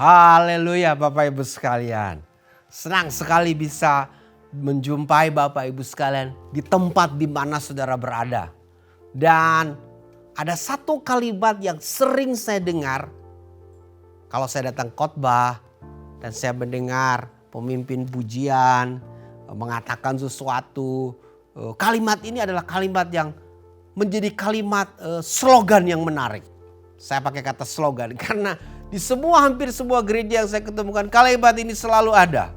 Haleluya Bapak Ibu sekalian. Senang sekali bisa menjumpai Bapak Ibu sekalian di tempat di mana saudara berada. Dan ada satu kalimat yang sering saya dengar kalau saya datang khotbah dan saya mendengar pemimpin pujian mengatakan sesuatu. Kalimat ini adalah kalimat yang menjadi kalimat slogan yang menarik. Saya pakai kata slogan karena di hampir semua gereja yang saya ketemukan kalimat ini selalu ada.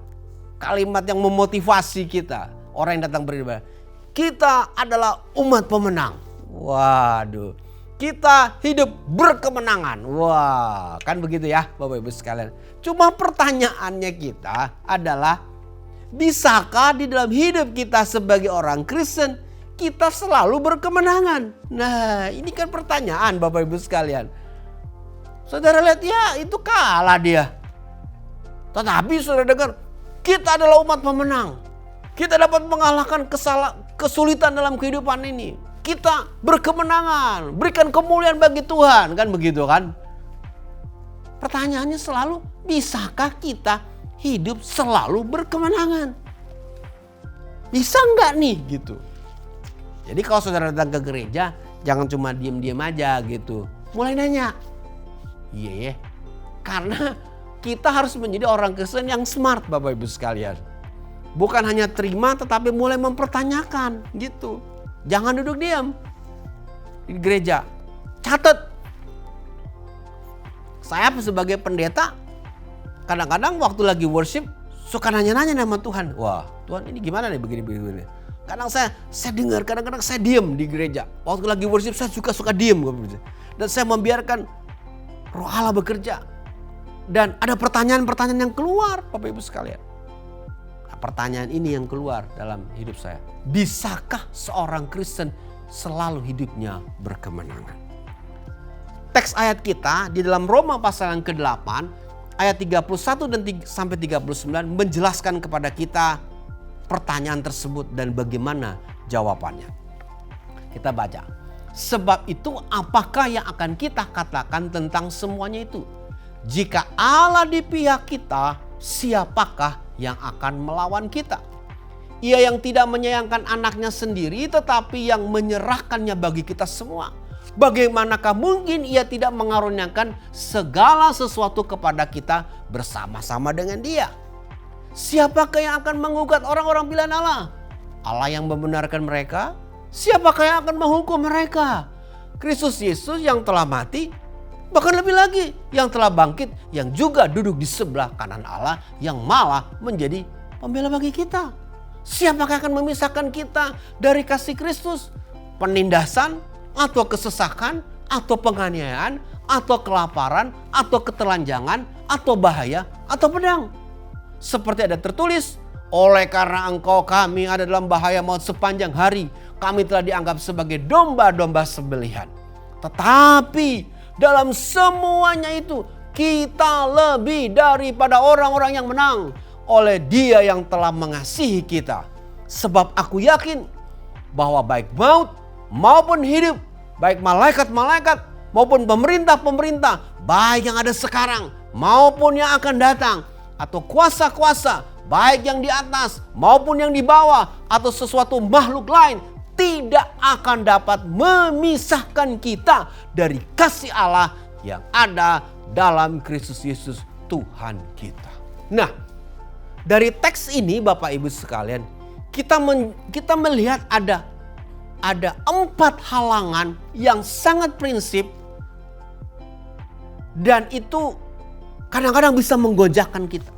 Kalimat yang memotivasi kita. Orang yang datang beribadah. Kita adalah umat pemenang. Waduh. Kita hidup berkemenangan. Wah, kan begitu ya Bapak Ibu sekalian. Cuma pertanyaannya kita adalah, bisakah di dalam hidup kita sebagai orang Kristen kita selalu berkemenangan? Nah, ini kan pertanyaan Bapak Ibu sekalian. Saudara lihat ya itu kalah dia. Tetapi saudara dengar, kita adalah umat pemenang. Kita dapat mengalahkan kesulitan dalam kehidupan ini. Kita berkemenangan, berikan kemuliaan bagi Tuhan, kan begitu kan? Pertanyaannya selalu, bisakah kita hidup selalu berkemenangan? Bisa enggak nih gitu? Jadi kalau saudara datang ke gereja, jangan cuma diem-diem aja gitu. Mulai nanya. Iya, karena kita harus menjadi orang Kristen yang smart Bapak Ibu sekalian. Bukan hanya terima tetapi mulai mempertanyakan gitu. Jangan duduk diam di gereja. Catat. Saya sebagai pendeta kadang-kadang waktu lagi worship suka nanya-nanya sama Tuhan. Wah Tuhan ini gimana nih begini-begini. Kadang saya dengar, kadang-kadang saya diam di gereja. Waktu lagi worship saya juga suka diam. Dan saya membiarkan Roh Allah bekerja. Dan ada pertanyaan-pertanyaan yang keluar Bapak Ibu sekalian. Nah, pertanyaan ini yang keluar dalam hidup saya. Bisakah seorang Kristen selalu hidupnya berkemenangan? Teks ayat kita di dalam Roma pasal yang ke-8 ayat 31 dan sampai 39 menjelaskan kepada kita pertanyaan tersebut dan bagaimana jawabannya. Kita baca. Sebab itu apakah yang akan kita katakan tentang semuanya itu? Jika Allah di pihak kita, siapakah yang akan melawan kita? Ia yang tidak menyayangkan anaknya sendiri tetapi yang menyerahkannya bagi kita semua. Bagaimanakah mungkin ia tidak mengaruniakan segala sesuatu kepada kita bersama-sama dengan dia? Siapakah yang akan menggugat orang-orang pilihan Allah? Allah yang membenarkan mereka? Siapakah yang akan menghukum mereka? Kristus Yesus yang telah mati, bahkan lebih lagi yang telah bangkit, yang juga duduk di sebelah kanan Allah, yang malah menjadi pembela bagi kita. Siapakah yang akan memisahkan kita dari kasih Kristus? Penindasan atau kesesakan atau penganiayaan atau kelaparan atau ketelanjangan atau bahaya atau pedang. Seperti ada tertulis, oleh karena engkau kami ada dalam bahaya maut sepanjang hari. Kami telah dianggap sebagai domba-domba sembelihan. Tetapi dalam semuanya itu kita lebih daripada orang-orang yang menang oleh Dia yang telah mengasihi kita. Sebab aku yakin bahwa baik maut maupun hidup, baik malaikat-malaikat maupun pemerintah-pemerintah, baik yang ada sekarang maupun yang akan datang, atau kuasa-kuasa, baik yang di atas maupun yang di bawah, atau sesuatu makhluk lain, tidak akan dapat memisahkan kita dari kasih Allah yang ada dalam Kristus Yesus Tuhan kita. Nah, dari teks ini Bapak Ibu sekalian, kita melihat ada 4 halangan yang sangat prinsip dan itu kadang-kadang bisa menggoncangkan kita.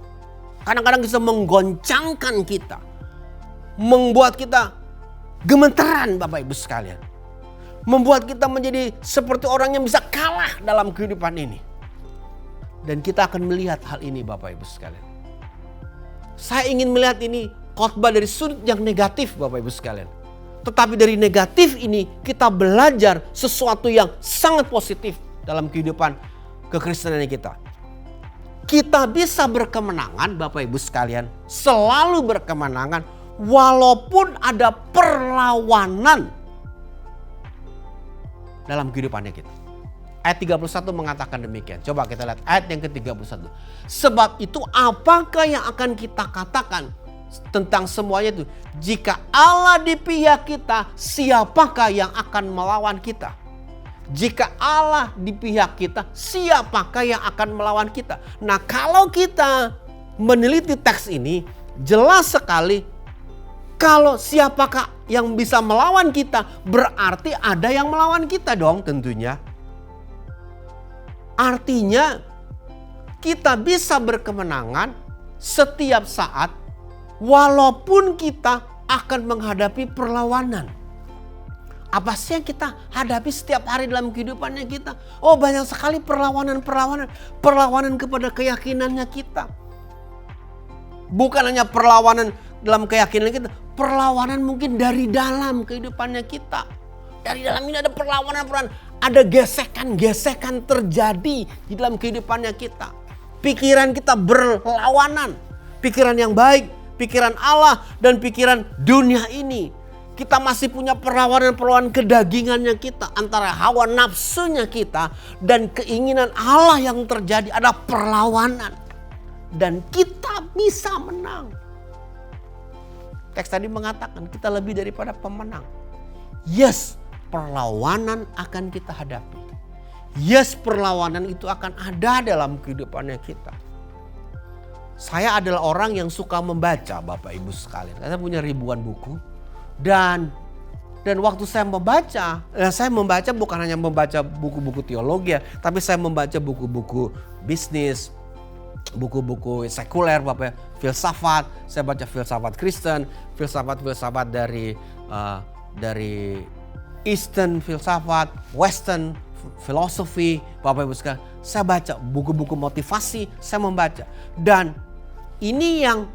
Kadang-kadang bisa menggoncangkan kita. Membuat kita gemeteran Bapak Ibu sekalian. Membuat kita menjadi seperti orang yang bisa kalah dalam kehidupan ini. Dan kita akan melihat hal ini Bapak Ibu sekalian. Saya ingin melihat ini khotbah dari sudut yang negatif Bapak Ibu sekalian. Tetapi dari negatif ini kita belajar sesuatu yang sangat positif dalam kehidupan kekristenan kita. Kita bisa berkemenangan Bapak Ibu sekalian. Selalu berkemenangan walaupun ada perlawanan dalam kehidupannya kita. Ayat 31 mengatakan demikian. Coba kita lihat ayat yang ke-31. Sebab itu apakah yang akan kita katakan tentang semuanya itu? Jika Allah di pihak kita, siapakah yang akan melawan kita? Jika Allah di pihak kita, siapakah yang akan melawan kita? Nah, kalau kita meneliti teks ini, jelas sekali kalau siapakah yang bisa melawan kita, berarti ada yang melawan kita dong tentunya. Artinya kita bisa berkemenangan setiap saat walaupun kita akan menghadapi perlawanan. Apa sih yang kita hadapi setiap hari dalam kehidupannya kita? Oh, banyak sekali perlawanan kepada keyakinannya kita. Bukan hanya perlawanan dalam keyakinan kita, perlawanan mungkin dari dalam kehidupannya kita. Dari dalam ini ada perlawanan, ada gesekan-gesekan terjadi di dalam kehidupannya kita. Pikiran kita berlawanan. Pikiran yang baik, pikiran Allah dan pikiran dunia ini. Kita masih punya perlawanan kedagingannya kita. Antara hawa nafsunya kita dan keinginan Allah yang terjadi. Ada perlawanan. Dan kita bisa menang. Teks tadi mengatakan kita lebih daripada pemenang. Yes, perlawanan akan kita hadapi. Yes, perlawanan itu akan ada dalam kehidupannya kita. Saya adalah orang yang suka membaca, Bapak Ibu sekalian. Saya punya ribuan buku. Dan waktu saya membaca bukan hanya membaca buku-buku teologi, tapi saya membaca buku-buku bisnis, buku-buku sekuler, Bapak, filsafat. Saya baca filsafat Kristen, filsafat dari Eastern filsafat, Western philosophy, Bapak Ibu sekalian. Saya baca buku-buku motivasi, saya membaca. Dan ini yang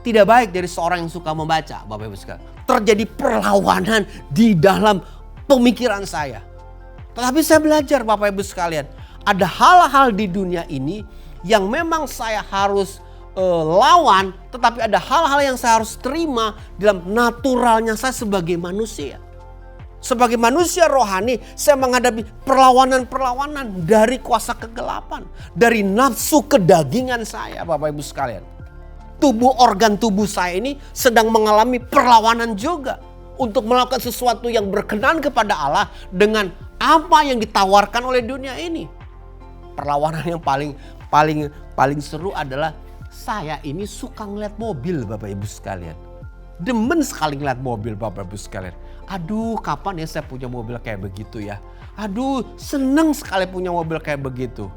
tidak baik dari seorang yang suka membaca, Bapak Ibu sekalian. Terjadi perlawanan di dalam pemikiran saya. Tetapi saya belajar, Bapak Ibu sekalian, ada hal-hal di dunia ini yang memang saya harus lawan, tetapi ada hal-hal yang saya harus terima dalam naturalnya saya sebagai manusia. Sebagai manusia rohani, saya menghadapi perlawanan-perlawanan dari kuasa kegelapan, dari nafsu kedagingan saya, Bapak Ibu sekalian. Organ tubuh saya ini sedang mengalami perlawanan juga untuk melakukan sesuatu yang berkenan kepada Allah dengan apa yang ditawarkan oleh dunia ini. Perlawanan yang paling seru adalah saya ini suka ngeliat mobil, Bapak Ibu sekalian. Demen sekali ngeliat mobil, Bapak Ibu sekalian. Aduh, kapan ya saya punya mobil kayak begitu ya. Aduh, seneng sekali punya mobil kayak begitu.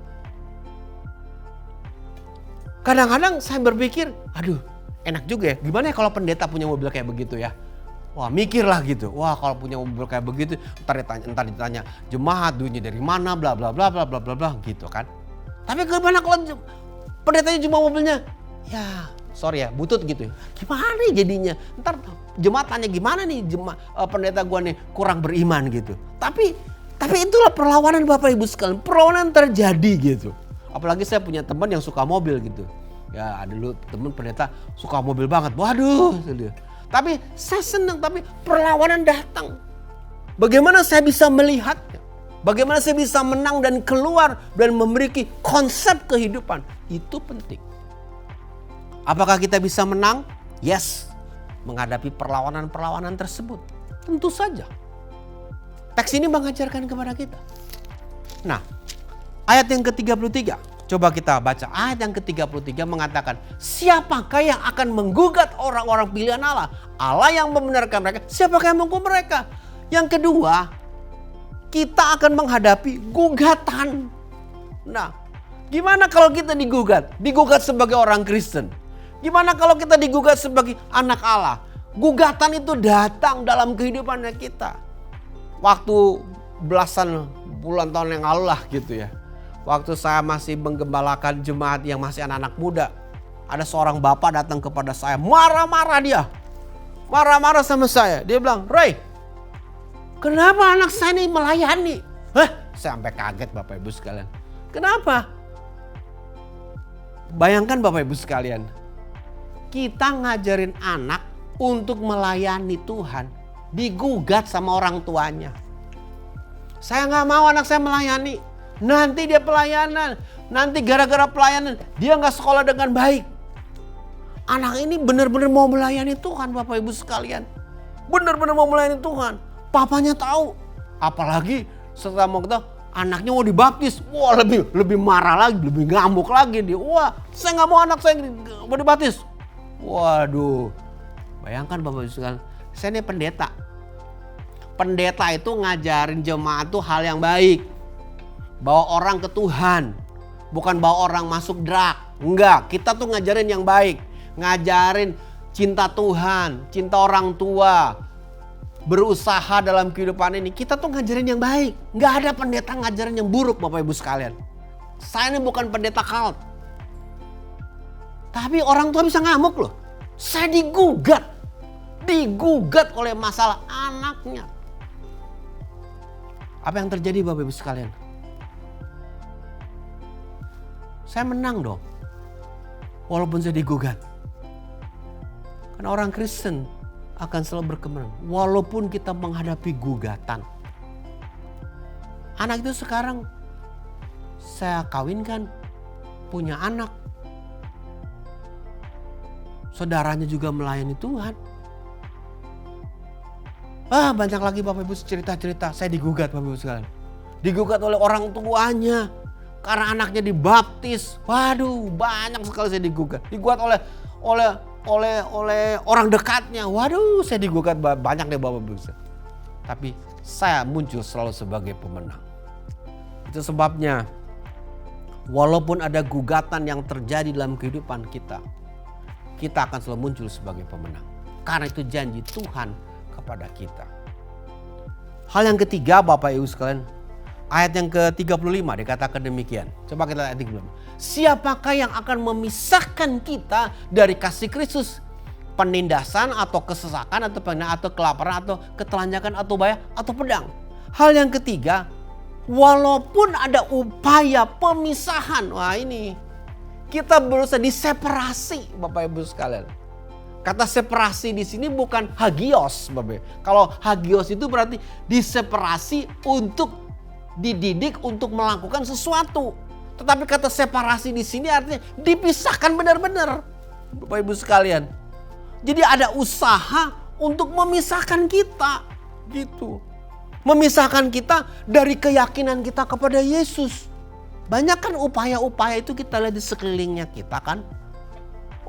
Kadang-kadang saya berpikir, aduh enak juga ya. Gimana ya kalau pendeta punya mobil kayak begitu ya. Wah, mikirlah gitu. Wah, kalau punya mobil kayak begitu, entar ditanya jemaat duitnya dari mana, bla bla bla bla bla bla bla gitu kan. Tapi gimana kalau pendetanya cuma mobilnya, ya sorry ya, butut gitu. Gimana nih jadinya? Ntar jemaat tanya gimana nih pendeta gua nih kurang beriman gitu. Tapi itulah perlawanan, Bapak Ibu sekalian. Perlawanan terjadi gitu. Apalagi saya punya teman yang suka mobil gitu. Ya ada dulu teman pendeta suka mobil banget. Waduh. Tapi saya senang, tapi perlawanan datang. Bagaimana saya bisa melihatnya? Bagaimana saya bisa menang dan keluar dan memiliki konsep kehidupan? Itu penting. Apakah kita bisa menang? Yes. Menghadapi perlawanan-perlawanan tersebut. Tentu saja. Teks ini mengajarkan kepada kita. Nah, ayat yang ke-33. Coba kita baca. Ayat yang ke-33 mengatakan, siapakah yang akan menggugat orang-orang pilihan Allah? Allah yang membenarkan mereka. Siapakah yang menghukum mereka? Yang kedua, kita akan menghadapi gugatan. Nah, gimana kalau kita digugat? Digugat sebagai orang Kristen. Gimana kalau kita digugat sebagai anak Allah? Gugatan itu datang dalam kehidupannya kita. Waktu belasan bulan tahun yang lalu lah gitu ya. Waktu saya masih menggembalakan jemaat yang masih anak-anak muda. Ada seorang bapak datang kepada saya. Marah-marah dia. Marah-marah sama saya. Dia bilang, Roy, kenapa anak saya ini melayani? Saya sampai kaget, Bapak Ibu sekalian. Kenapa? Bayangkan, Bapak Ibu sekalian. Kita ngajarin anak untuk melayani Tuhan. Digugat sama orang tuanya. Saya gak mau anak saya melayani. Nanti dia pelayanan. Nanti gara-gara pelayanan dia nggak sekolah dengan baik. Anak ini benar-benar mau melayani Tuhan, Bapak Ibu sekalian. Benar-benar mau melayani Tuhan. Papanya tahu. Apalagi setelah mau ketahui anaknya mau dibaptis. Wah, lebih marah lagi, lebih ngamuk lagi dia. Wah, saya nggak mau anak saya mau dibaptis. Waduh. Bayangkan Bapak Ibu sekalian, saya ini pendeta. Pendeta itu ngajarin jemaat itu hal yang baik. Bawa orang ke Tuhan. Bukan bawa orang masuk drag. Enggak, kita tuh ngajarin yang baik. Ngajarin cinta Tuhan, cinta orang tua. Berusaha dalam kehidupan ini. Kita tuh ngajarin yang baik. Enggak ada pendeta ngajarin yang buruk Bapak Ibu sekalian. Saya ini bukan pendeta cult. Tapi orang tua bisa ngamuk loh. Saya digugat. Digugat oleh masalah anaknya. Apa yang terjadi Bapak Ibu sekalian? Saya menang dong. Walaupun saya digugat. Karena orang Kristen akan selalu berkemenangan. Walaupun kita menghadapi gugatan. Anak itu sekarang saya kawinkan. Punya anak. Saudaranya juga melayani Tuhan. Banyak lagi Bapak Ibu cerita-cerita. Saya digugat Bapak Ibu sekalian. Digugat oleh orang tuanya. Karena anaknya dibaptis. Waduh, banyak sekali saya digugat. Digugat oleh orang dekatnya. Waduh, saya digugat banyak deh Bapak Ibu. Tapi saya muncul selalu sebagai pemenang. Itu sebabnya walaupun ada gugatan yang terjadi dalam kehidupan kita, kita akan selalu muncul sebagai pemenang. Karena itu janji Tuhan kepada kita. Hal yang ketiga Bapak Ibu sekalian, ayat yang ke-35 dikatakan demikian. Coba kita lihat ayat 35. Siapakah yang akan memisahkan kita dari kasih Kristus? Penindasan atau kesesakan atau penghinaan atau kelaparan atau ketelanjangan atau bahaya atau pedang. Hal yang ketiga, walaupun ada upaya pemisahan. Wah, ini kita berusaha diseparasi Bapak Ibu sekalian. Kata separasi di sini bukan hagios, Bapak. Kalau hagios itu berarti diseparasi untuk dididik untuk melakukan sesuatu. Tetapi kata separasi di sini artinya dipisahkan benar-benar. Bapak Ibu sekalian. Jadi ada usaha untuk memisahkan kita. Gitu. Memisahkan kita dari keyakinan kita kepada Yesus. Banyak kan upaya-upaya itu kita lihat di sekelilingnya kita kan.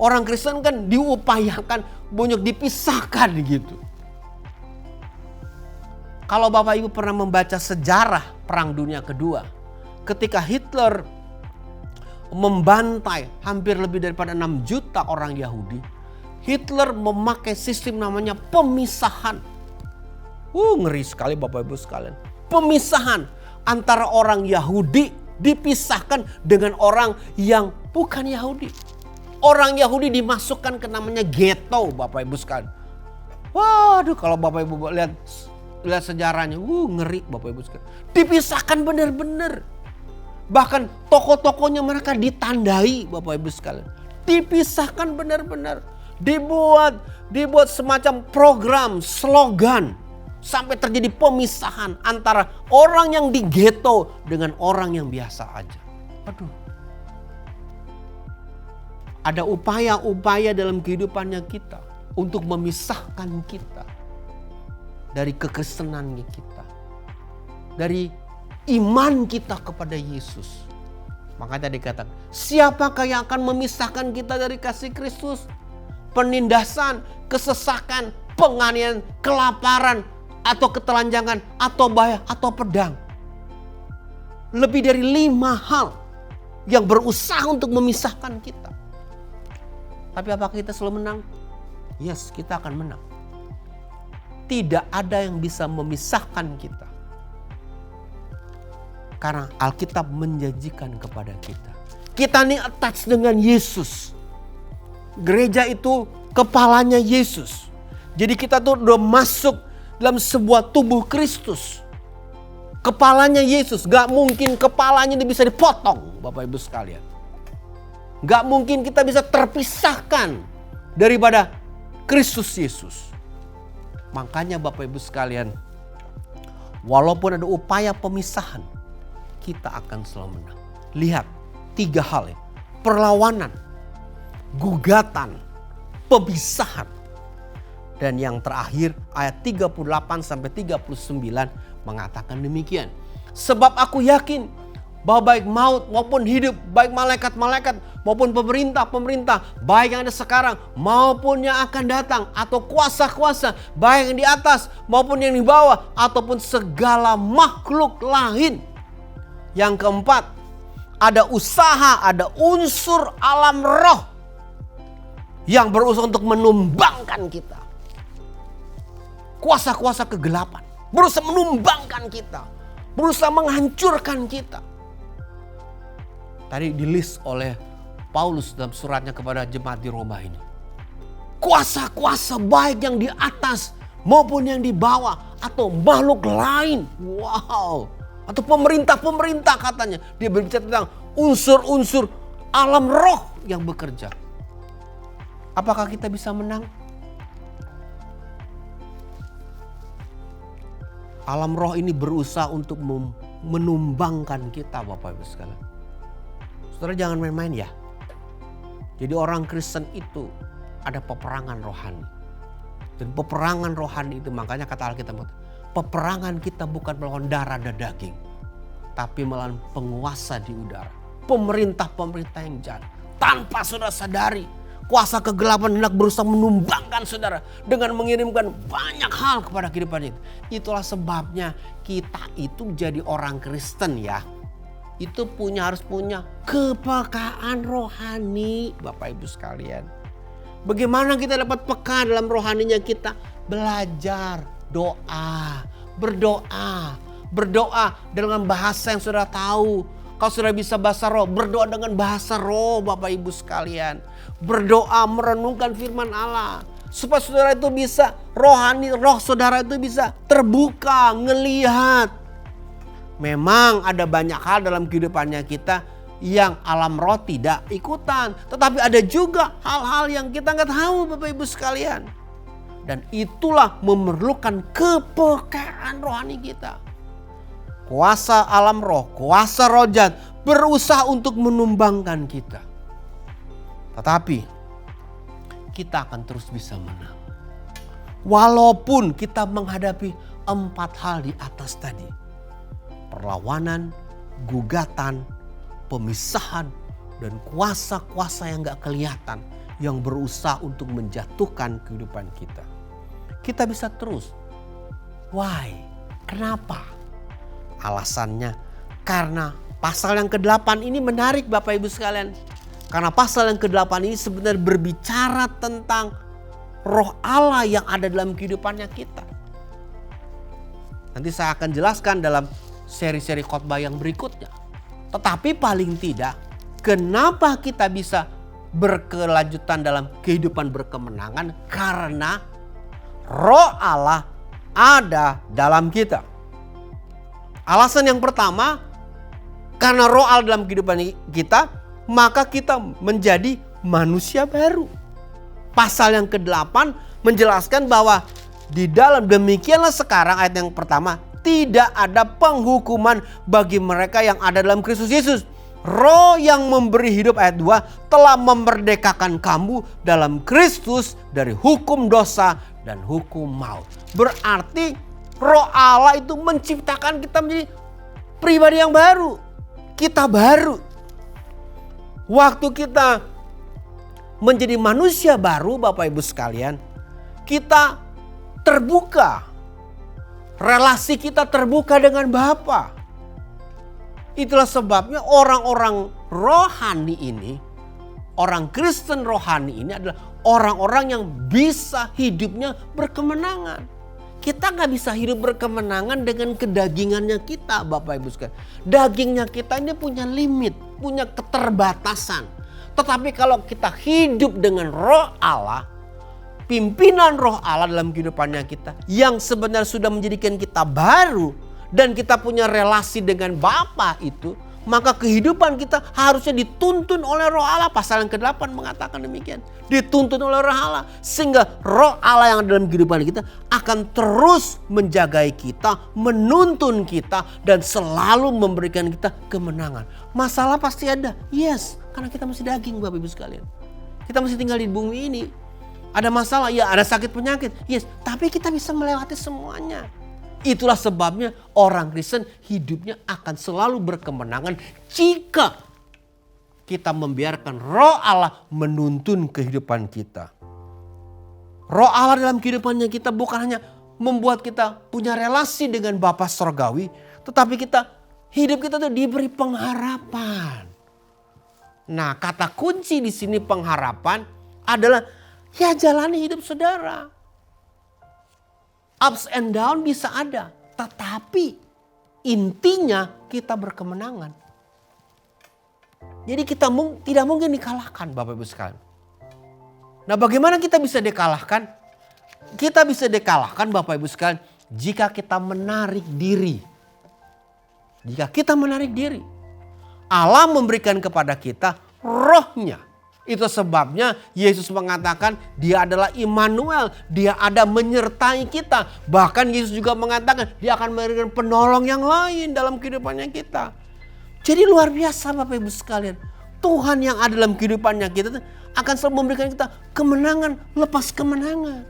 Orang Kristen kan diupayakan banyak dipisahkan gitu. Kalau Bapak Ibu pernah membaca sejarah Perang Dunia Kedua. Ketika Hitler membantai hampir lebih daripada 6 juta orang Yahudi. Hitler memakai sistem namanya pemisahan. Ngeri sekali Bapak Ibu sekalian. Pemisahan antara orang Yahudi dipisahkan dengan orang yang bukan Yahudi. Orang Yahudi dimasukkan ke namanya ghetto Bapak Ibu sekalian. Waduh, kalau Bapak Ibu lihat sejarahnya, ngeri Bapak Ibu sekalian. Dipisahkan benar-benar. Bahkan toko-tokonya mereka ditandai Bapak Ibu sekalian. Dipisahkan benar-benar. Dibuat semacam program, slogan. Sampai terjadi pemisahan antara orang yang di ghetto dengan orang yang biasa aja. Aduh. Ada upaya-upaya dalam kehidupannya kita untuk memisahkan kita dari kekristenan kita, dari iman kita kepada Yesus. Makanya dikatakan, siapakah yang akan memisahkan kita dari kasih Kristus? Penindasan, kesesakan, penganiayaan, kelaparan, atau ketelanjangan, atau bahaya, atau pedang. Lebih dari 5 hal yang berusaha untuk memisahkan kita. Tapi apakah kita selalu menang? Yes, kita akan menang. Tidak ada yang bisa memisahkan kita. Karena Alkitab menjanjikan kepada kita. Kita ini attach dengan Yesus. Gereja itu kepalanya Yesus. Jadi kita tuh udah masuk dalam sebuah tubuh Kristus. Kepalanya Yesus. Gak mungkin kepalanya bisa dipotong Bapak Ibu sekalian. Gak mungkin kita bisa terpisahkan daripada Kristus Yesus. Makanya Bapak Ibu sekalian, walaupun ada upaya pemisahan, kita akan selalu menang. Lihat 3 hal ya. Perlawanan, gugatan, pemisahan. Dan yang terakhir ayat 38 sampai 39 mengatakan demikian. Sebab aku yakin bahwa baik maut maupun hidup, baik malaikat-malaikat maupun pemerintah-pemerintah, baik yang ada sekarang maupun yang akan datang, atau kuasa-kuasa, baik yang di atas maupun yang di bawah, ataupun segala makhluk lain. Yang keempat, ada usaha, ada unsur alam roh yang berusaha untuk menumbangkan kita. Kuasa-kuasa kegelapan berusaha menumbangkan kita, berusaha menghancurkan kita. Tadi di-list oleh Paulus dalam suratnya kepada jemaat di Roma ini. Kuasa-kuasa baik yang di atas maupun yang di bawah, atau makhluk lain. Wow. Atau pemerintah-pemerintah katanya. Dia berbicara tentang unsur-unsur alam roh yang bekerja. Apakah kita bisa menang? Alam roh ini berusaha untuk menumbangkan kita, Bapak Ibu sekalian. Saudara jangan main-main ya. Jadi orang Kristen itu ada peperangan rohani. Dan peperangan rohani itu makanya kata Alkitab, peperangan kita bukan melawan darah dan daging, tapi melawan penguasa di udara. Pemerintah-pemerintah yang jahat. Tanpa saudara sadari, kuasa kegelapan hendak berusaha menumbangkan saudara dengan mengirimkan banyak hal kepada kehidupan itu. Itulah sebabnya kita itu jadi orang Kristen ya. Itu harus punya kepekaan rohani, Bapak Ibu sekalian. Bagaimana kita dapat peka dalam rohaninya kita? Belajar, doa, berdoa dengan bahasa yang saudara tahu. Kalau saudara bisa bahasa roh, berdoa dengan bahasa roh, Bapak Ibu sekalian. Berdoa merenungkan firman Allah. Supaya saudara itu bisa rohani, roh saudara itu bisa terbuka, ngelihat. Memang ada banyak hal dalam kehidupannya kita yang alam roh tidak ikutan. Tetapi ada juga hal-hal yang kita nggak tahu, Bapak Ibu sekalian. Dan itulah memerlukan kepekaan rohani kita. Kuasa alam roh, kuasa roh jahat berusaha untuk menumbangkan kita. Tetapi kita akan terus bisa menang. Walaupun kita menghadapi 4 hal di atas tadi. Perlawanan, gugatan, pemisahan, dan kuasa-kuasa yang gak kelihatan. Yang berusaha untuk menjatuhkan kehidupan kita. Kita bisa terus. Why? Kenapa? Alasannya karena pasal yang ke-8 ini menarik Bapak Ibu sekalian. Karena pasal yang ke-8 ini sebenarnya berbicara tentang roh Allah yang ada dalam kehidupannya kita. Nanti saya akan jelaskan dalam seri-seri khotbah yang berikutnya. Tetapi paling tidak, kenapa kita bisa berkelanjutan dalam kehidupan berkemenangan? Karena roh Allah ada dalam kita. Alasan yang pertama, karena roh Allah dalam kehidupan kita, maka kita menjadi manusia baru. Pasal yang ke-8 menjelaskan bahwa di dalam demikianlah sekarang ayat yang pertama, tidak ada penghukuman bagi mereka yang ada dalam Kristus Yesus. Roh yang memberi hidup ayat 2 telah memerdekakan kamu dalam Kristus dari hukum dosa dan hukum maut. Berarti roh Allah itu menciptakan kita menjadi pribadi yang baru. Kita baru. Waktu kita menjadi manusia baru, Bapak Ibu sekalian, kita terbuka. Relasi kita terbuka dengan Bapa. Itulah sebabnya orang-orang rohani ini, orang Kristen rohani ini adalah orang-orang yang bisa hidupnya berkemenangan. Kita gak bisa hidup berkemenangan dengan kedagingannya kita, Bapak Ibu sekalian. Dagingnya kita ini punya limit, punya keterbatasan. Tetapi kalau kita hidup dengan roh Allah, pimpinan roh Allah dalam kehidupannya kita, yang sebenarnya sudah menjadikan kita baru, dan kita punya relasi dengan Bapa itu, maka kehidupan kita harusnya dituntun oleh Roh Allah. Pasal yang ke-8 mengatakan demikian. Dituntun oleh Roh Allah. Sehingga Roh Allah yang ada dalam kehidupan kita akan terus menjagai kita, menuntun kita, dan selalu memberikan kita kemenangan. Masalah pasti ada. Yes, karena kita masih daging Bapak Ibu sekalian. Kita masih tinggal di bumi ini. Ada masalah, ya ada sakit penyakit. Yes, tapi kita bisa melewati semuanya. Itulah sebabnya orang Kristen hidupnya akan selalu berkemenangan jika kita membiarkan Roh Allah menuntun kehidupan kita. Roh Allah dalam kehidupannya kita bukan hanya membuat kita punya relasi dengan Bapa Surgawi, tetapi hidup kita tuh diberi pengharapan. Nah, kata kunci di sini pengharapan adalah ya jalani hidup saudara. Ups and down bisa ada, tetapi intinya kita berkemenangan. Jadi kita tidak mungkin dikalahkan Bapak Ibu sekalian. Nah, bagaimana kita bisa dikalahkan? Kita bisa dikalahkan Bapak Ibu sekalian jika kita menarik diri. Jika kita menarik diri, Allah memberikan kepada kita Roh-Nya. Itu sebabnya Yesus mengatakan dia adalah Immanuel. Dia ada menyertai kita. Bahkan Yesus juga mengatakan dia akan memberikan penolong yang lain dalam kehidupannya kita. Jadi luar biasa Bapak Ibu sekalian. Tuhan yang ada dalam kehidupannya kita akan selalu memberikan kita kemenangan lepas kemenangan.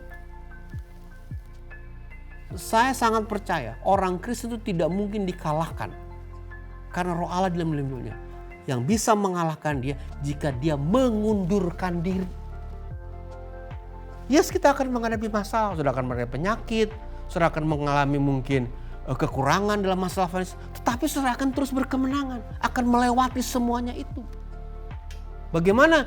Saya sangat percaya orang Kristen itu tidak mungkin dikalahkan. Karena Roh Allah dalam hidupnya. Yang bisa mengalahkan dia jika dia mengundurkan diri. Yes, kita akan menghadapi masalah, sudah akan menghadapi penyakit, sudah akan mengalami mungkin kekurangan dalam masalah finansial, tetapi sudah akan terus berkemenangan, akan melewati semuanya itu. Bagaimana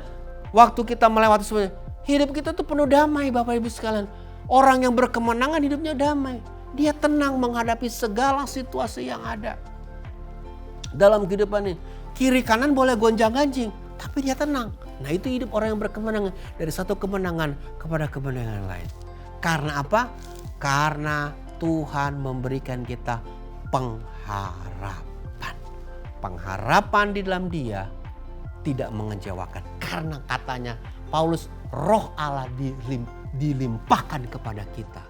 waktu kita melewati semuanya? Hidup kita tuh penuh damai Bapak Ibu sekalian. Orang yang berkemenangan hidupnya damai. Dia tenang menghadapi segala situasi yang ada dalam kehidupan ini. Kiri kanan boleh gonjang-ganjing, tapi dia tenang. Nah, itu hidup orang yang berkemenangan, dari satu kemenangan kepada kemenangan lain. Karena apa? Karena Tuhan memberikan kita pengharapan. Pengharapan di dalam Dia tidak mengecewakan. Karena katanya Paulus, Roh Allah dilimpahkan kepada kita.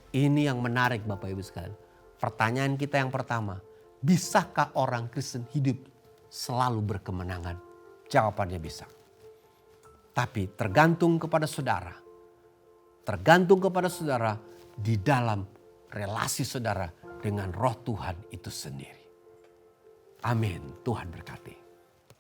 Ini yang menarik Bapak Ibu sekalian. Pertanyaan kita yang pertama, bisakah orang Kristen hidup selalu berkemenangan? Jawabannya bisa. Tapi tergantung kepada saudara. Tergantung kepada saudara di dalam relasi saudara dengan Roh Tuhan itu sendiri. Amin. Tuhan berkati.